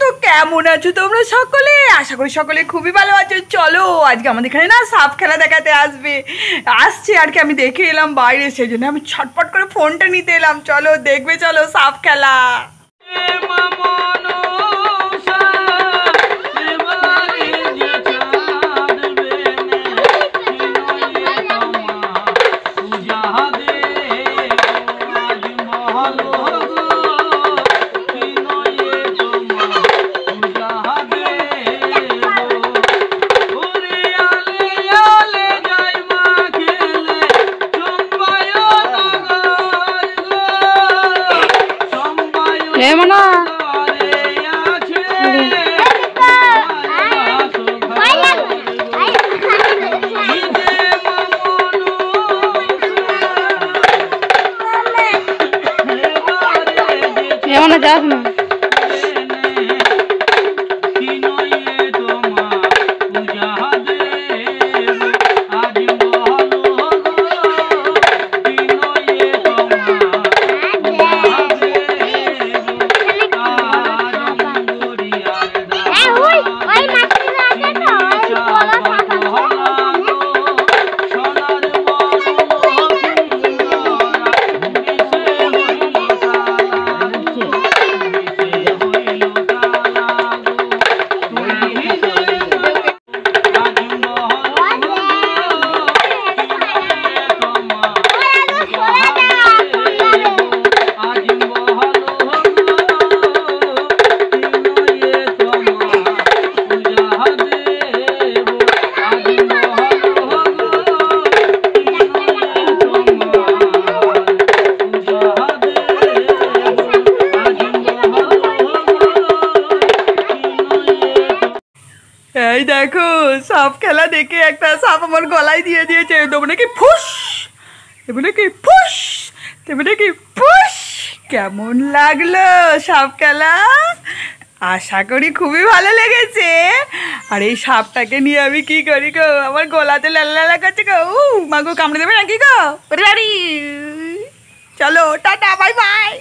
তো কেমন আছো তোমরা সকলে? আশা করি সকলে খুবই ভালো আছো। চলো আজকে আমাদের এখানে না সাপ খেলা দেখাতে আসছে আর কি। আমি দেখে এলাম বাইরে, সেই জন্য আমি ছটপট করে ফোনটা নিতে এলাম। চলো দেখবে, চলো সাপ খেলা। যাস না এই দেখো সাপ খেলা দেখে একটা সাপ আমার গলায় দিয়ে দিয়েছে। দেবো নাকি ফুস, দেবো নাকি ফুস, দেবো নাকি ফুস। কেমন লাগলো সাপ খেলা? আশা করি খুবই ভালো লেগেছে। আর এই সাপটাকে নিয়ে আমি কি করি গো, আমার গলাতে লালা করছে গো। মাগো কামড়ে দেবে নাকি গো? চলো টাটা, বাই বাই।